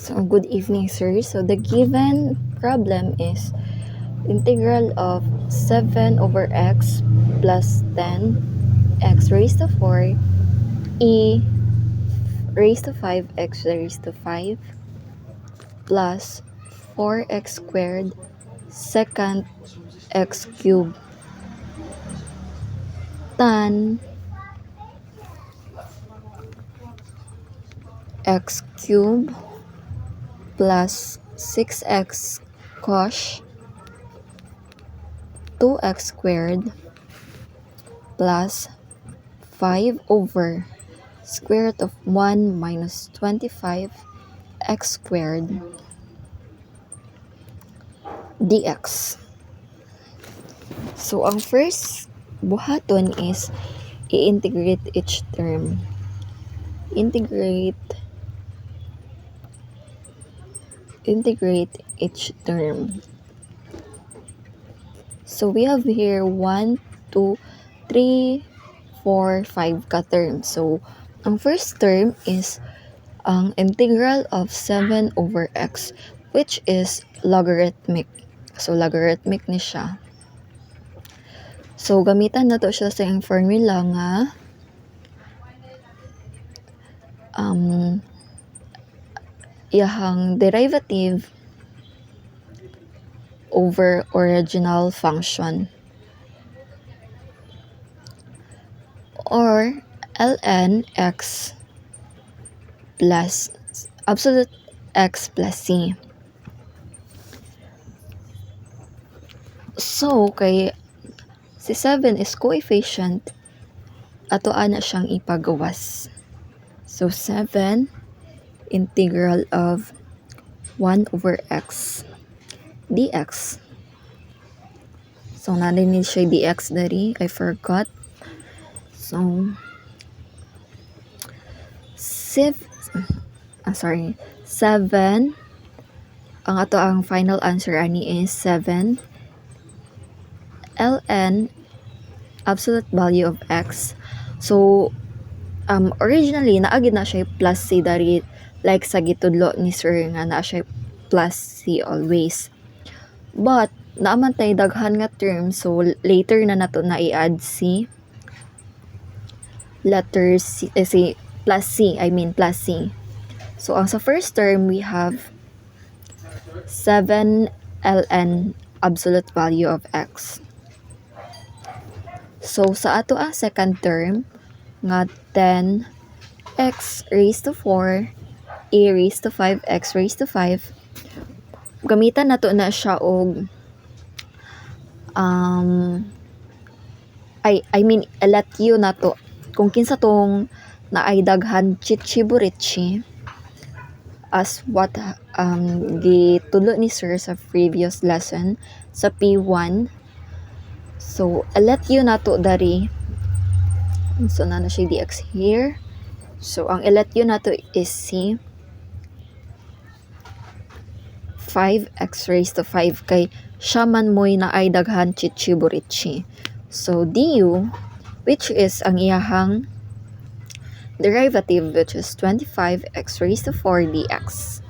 So, good evening, sir. So, the given problem is integral of 7 over x plus 10 x raised to 4 e raised to 5 x raised to 5 plus 4x squared secant x cubed tan x cubed plus 6x cos 2x squared plus 5 over square root of 1 minus 25 x squared dx. So, ang first buhaton is i-integrate each term. Integrate each term. So, we have here 1, 2, 3, 4, 5 ka term. So, ang first term is ang integral of 7 over x, which is logarithmic. So, logarithmic ni siya. So, gamitan na to siya sa yung formula nga iyahang derivative over original function or ln x plus absolute x plus c. So, kay si 7 is coefficient, ato ana siyang ipagawas. So, 7 integral of 1 over x dx. So, narinig siya dx dari. I forgot. So, 7 ang ato ang final answer ani is 7 ln absolute value of x. So, originally naagid na siya plus c dari, like sa gitudlo ni sir nga na siya plus c always. But naaman tay daghan nga term, so later na nato na i-add c letter c, plus c. So ang sa first term we have 7 ln absolute value of x. So sa ato ang second term nga 10 x raised to 4 e raised to 5 x raised to 5, gamitan nato na siya og LTU nato kung kinsa tong naay daghan chichiburichi as what gitulo ni sir sa previous lesson sa P1. So LTU nato dari, so na siya dx here. So ang LTU nato is c 5x raised to 5 kay siya man mo'y naay daghan chichiburichi. So du, which is ang iyahang derivative, which is 25x raised to 4 dx.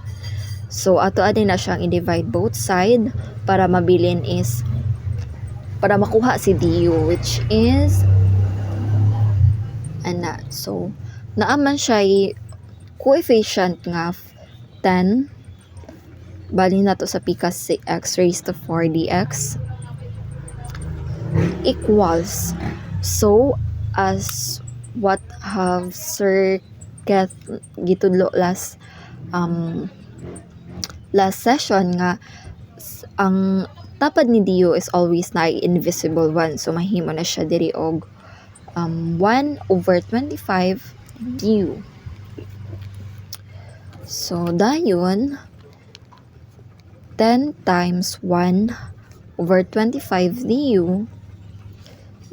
So ato adin na siyang i-divide both side para mabilin is para makuha si du, which is ana. So naaman siya coefficient nga 10 bali na to sa pikas si x raised to 4 dx equals, so as what have Sir Keth gitudlo last session nga ang tapad ni du is always na invisible one. So mahimo na siya diri og 1 over 25 du. So dayon 10 times 1 over 25 du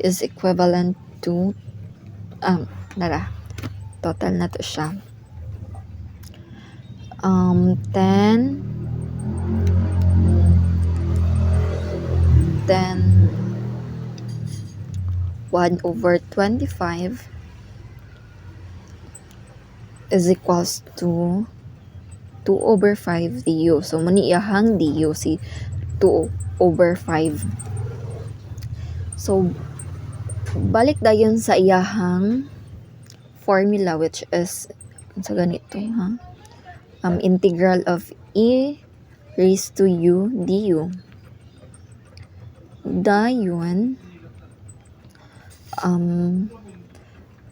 is equivalent to total na to siya 1 over 25 is equals to 2 over 5 du. So, muni iyahang du si 2 over 5. So, balik dayon sa iyahang formula which is sa ganito ha. Integral of e raised to u du. Dayon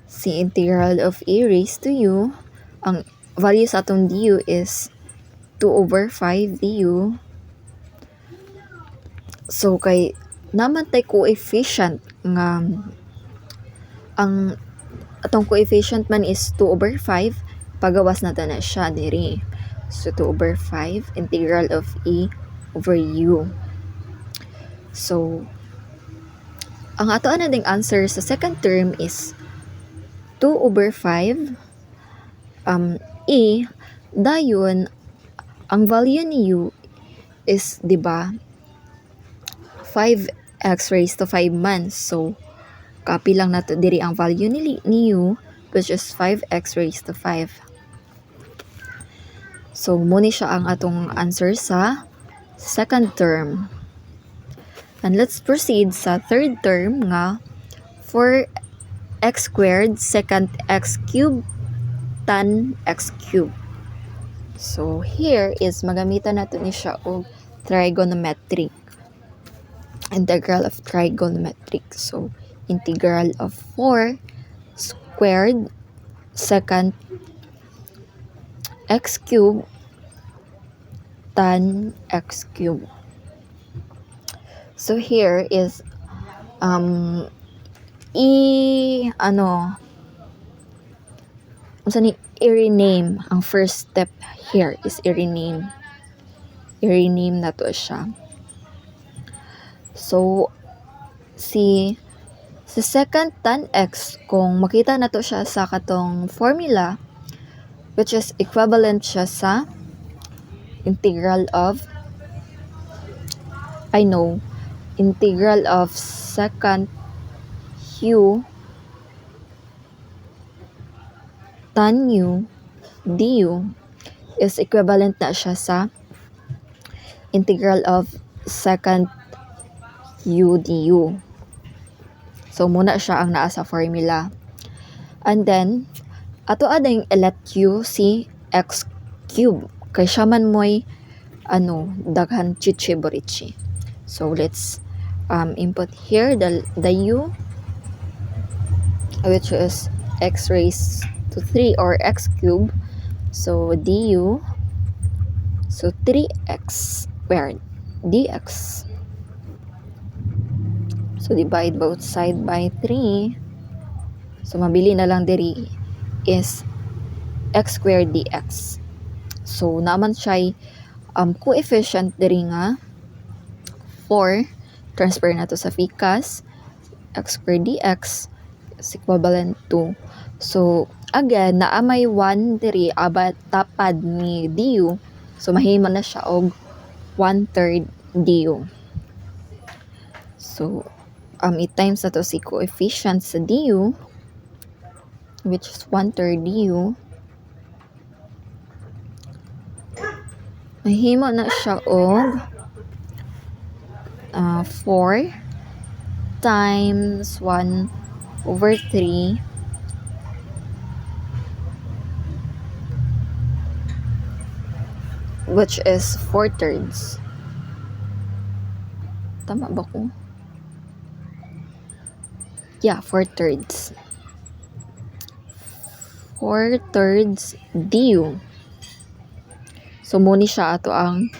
si integral of e raised to u, ang value sa atong du is 2 over 5 du. So kay naman tay coefficient nga ang atong coefficient man is 2 over 5, pagawas nato na siya diri. So 2 over 5 integral of e over u. So ang ato na ding answer sa second term is 2 over 5 e dayon ang value ni u is di ba 5x raised to 5 man. So copy lang nato diri ang value ni u which is 5x raised to 5. So muni siya ang atong answer sa second term. And let's proceed sa third term nga 4x squared secant x cubed tan x cubed. So here is magamitan nato ni siya og trigonometric. Integral of trigonometric. So integral of 4 squared secant x cubed tan x cubed. So here is i-rename. Ang first step here is i-rename. I-rename na to siya. So si secant tan x, kung makita na to siya sa katong formula which is equivalent siya sa integral of integral of secant u tan u du is equivalent na siya sa integral of secant u du. So muna siya ang naa sa formula. And then ato ading let u si x cube kay siya man moy daghan chichi borichi. So let's input here the u which is x raised to 3 or x cube. So du, so 3x squared dx. So divide both side by 3. So mabili na lang diri is x squared dx. So naman siya coefficient diri nga 4, transfer na to sa ficas, x squared dx is equivalent to. So again, naamay 1 diri abat tapad ni du. So mahimo na siya og 1/3 du. So i-times na to si coefficient sa du which is 1/3 du. Mahimo na siya og 4 times 1/3 which is 4/3. Tama ba ko? Yeah, 4/3. 4/3 du. So muni siya ato ang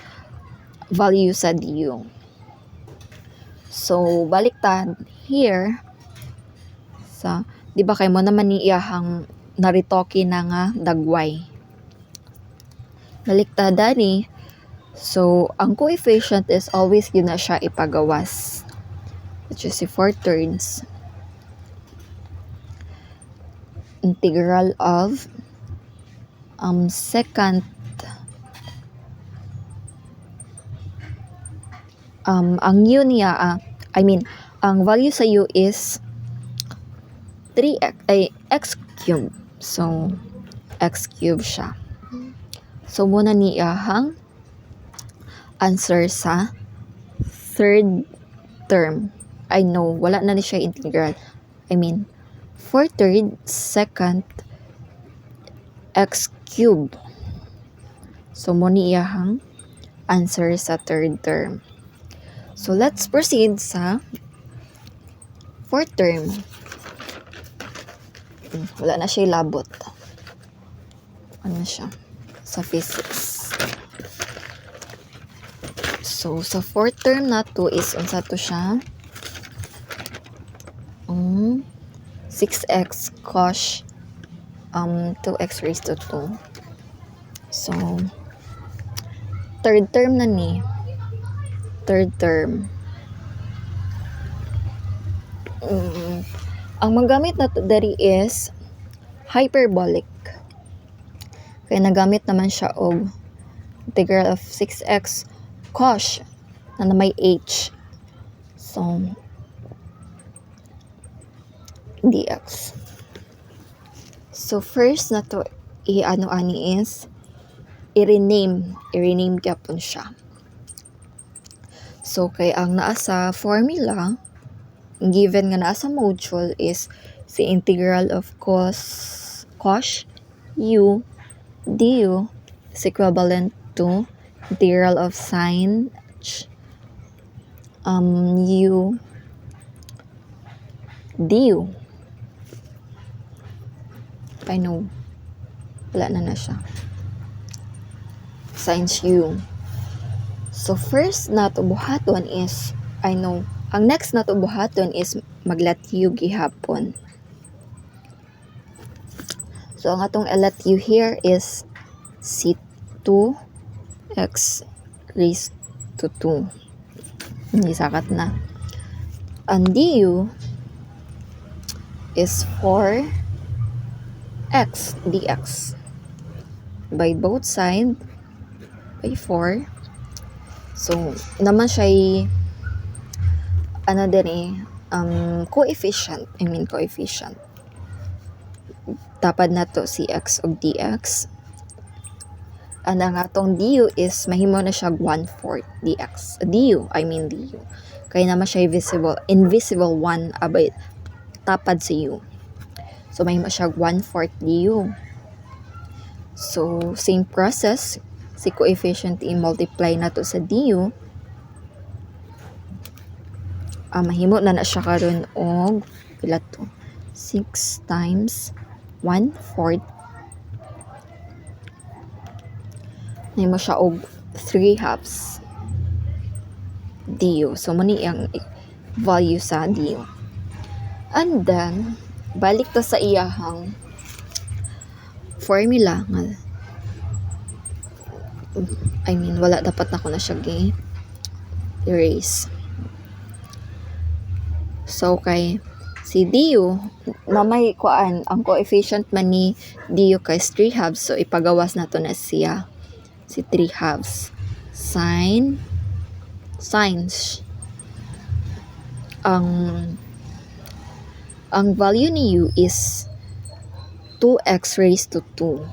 value sa du. So baliktad here sa di ba kay mo naman ni iyahang naritoki na nga dagway. Baliktad ni. So ang coefficient is always yun na siya ipagawas which is si 4/3 integral of secant ang u niya ang value sa u is 3x x cube. So x cube siya. So muna ni iyahang answer sa third term. I know, wala na ni siya integral. I mean, 4 third second x cube. So mo ni iyahang answer sa third term. So let's proceed sa fourth term. Wala na siya labot. Ano siya? Sa physics. So sa fourth term na to is unsa to siya? 6x cos 2x raised to 2. So third term na ni. Third term. Ang magamit na to dari is hyperbolic. Kaya nagamit naman siya og integral of 6x cos na may h. So dx. So first na to i-ano-ani is i-rename gyapon siya. So kay ang naa sa formula given nga naa sa module is si integral of cos u du is equivalent to integral of sin u du. I know. Wala na siya. Sin u. So first na to buhaton is, I know, ang next na to buhaton is maglat u gihapon. So ang atong let u here is si 2x raised to 2. Hindi sakat na. Ang du is 4x dx. By both sides by 4. So naman siya ano din coefficient. Tapad na to si x og dx. And ang atong du is mahimo na siya 1/4 dx. Du. Kaya naman siya invisible 1 abay tapad sa u. So mahimo siya 1/4 du. So same process, si coefficient i-multiply na to sa du. Mahimo na siya karon og pila to? 6 times 1/4. Mahimo siya og 3/2 du. So muni ang value sa du. And then balik to sa iyahang formula nga wala dapat na ko na siya erase. So kay si du mamay kuan ang coefficient man ni du kay 3/2, so ipagawas na to na siya si 3/2 sines ang value ni u is 2x raised to 2.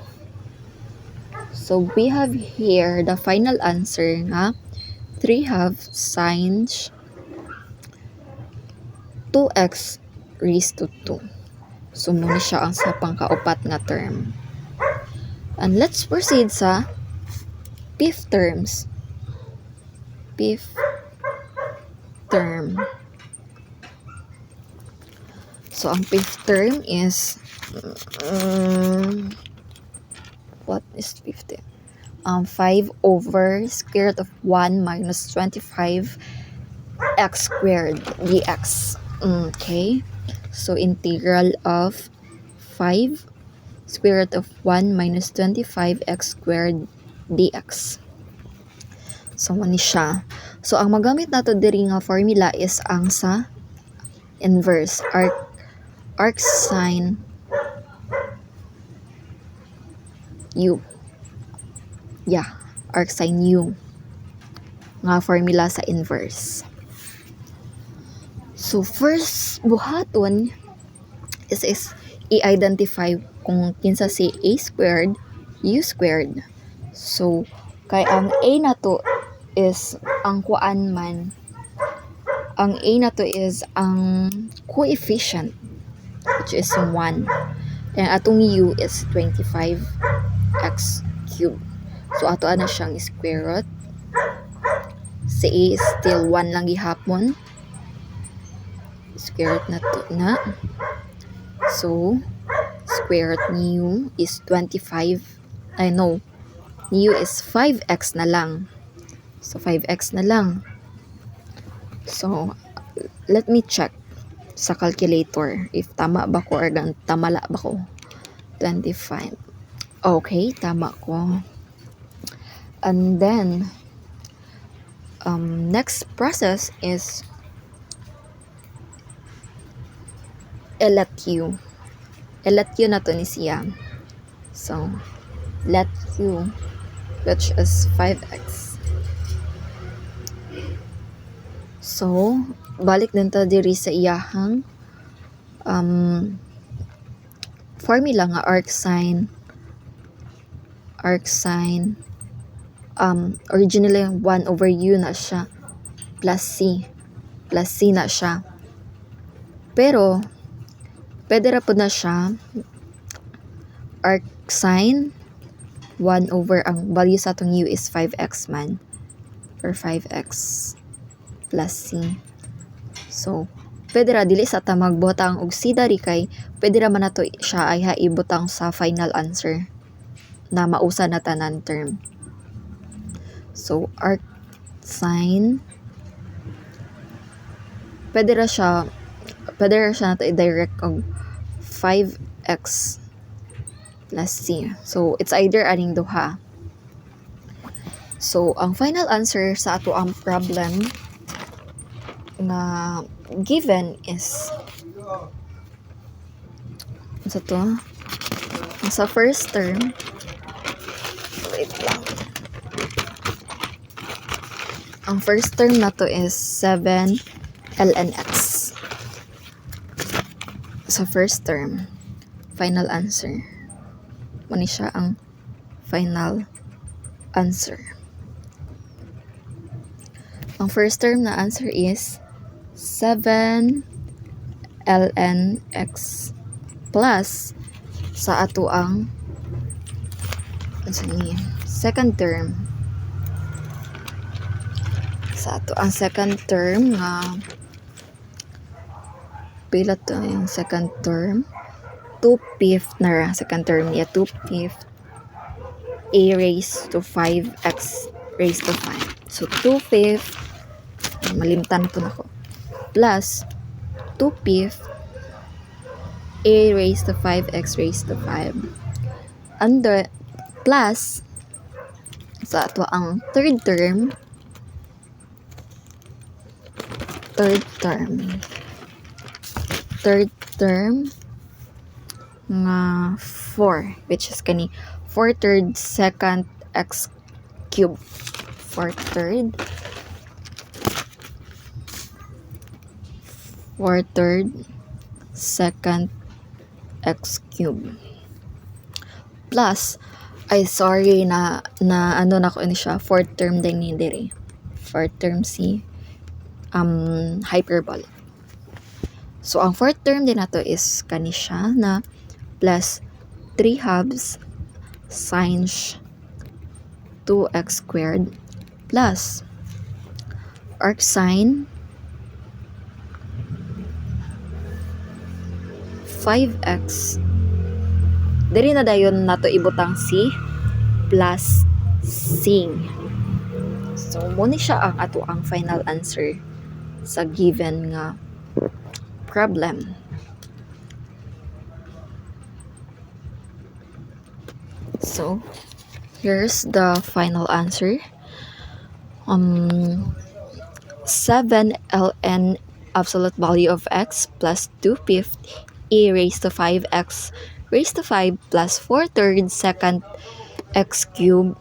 So we have here the final answer nga 3/2 sines 2x raised to 2. So muna siya ang sa pangkaupat nga term. And let's proceed sa fifth term. So ang fifth term is what is 50? 5 over square root of 1 minus 25 x squared dx. Okay. So integral of 5 square root of 1 minus 25 x squared dx. So mani siya. So ang magamit nato diri nga formula is ang sa inverse arc sine u. Arc sine u nga formula sa inverse. So first buhaton is i-identify kung kinsa si a squared, u squared. So, kay ang A na to is ang kuan man. Ang A na to is ang coefficient, which is 1. And atong U is 25x cubed. So, ato na siyang square root. Si A is still 1 lang gihapon. Square root na to na. So, square root ni U is 25. I know. Ni U is 5x na lang. So, 5x na lang. So, let me check sa calculator if tama ba ko or tamala ba ko. 25. Okay, tama ko. And then, next process is let u. Let u na to ni siya. So, let u, which is 5x. So, balik din ta diri sa iyahang formula nga arc sine originally 1 over u na siya plus c na siya, pero pwede ra pud na siya arc sine 1 over ang value sa atong u is 5x man, or 5x plus c. So, pwede ra dili sa ta magbutang og c dari kay pwede ra man nato siya ay ibutang sa final answer na mausa na tanan term. So, arc sine pwede ra siya nato i-direct og 5x plus c. So, it's either aning duha. So, ang final answer sa ato ang problem na given is sa first term, wait lang, ang first term na to is 7 ln x. Sa first term, final answer muna siya ang final answer. Ang first term na answer is 7 ln x plus sa ato ang second term. Sa ato ang second term nga pila to yung second term, 2/5 na ra second term niya, 2/5 a raised to 5x raised to 5. So 2/5 malimtan po na ko plus 2/5 a raised to 5x raised to 5 under plus sa ato ang third term nga 4, which is kani 4/3 second x cube, 4/3 second x cube plus sorry na ano na ko ini siya, fourth term din ni diri, fourth term si hyperbole. So ang fourth term din nato is kani siya na plus 3/2 sine 2x squared plus arc sine 5x. Diri na dayon nato ibutang c plus sing. So muna siya ang ato ang final answer sa given nga problem. So here's the final answer. 7 ln absolute value of x plus 2/5 a raised to 5x raised to 5 plus 4/3 second x cube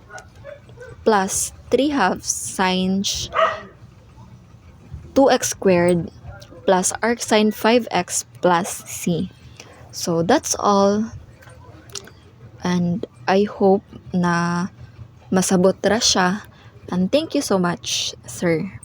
plus 3/2 sine 2x squared plus arc sine 5x plus c. So that's all, and I hope na masabot ra siya. And thank you so much, sir.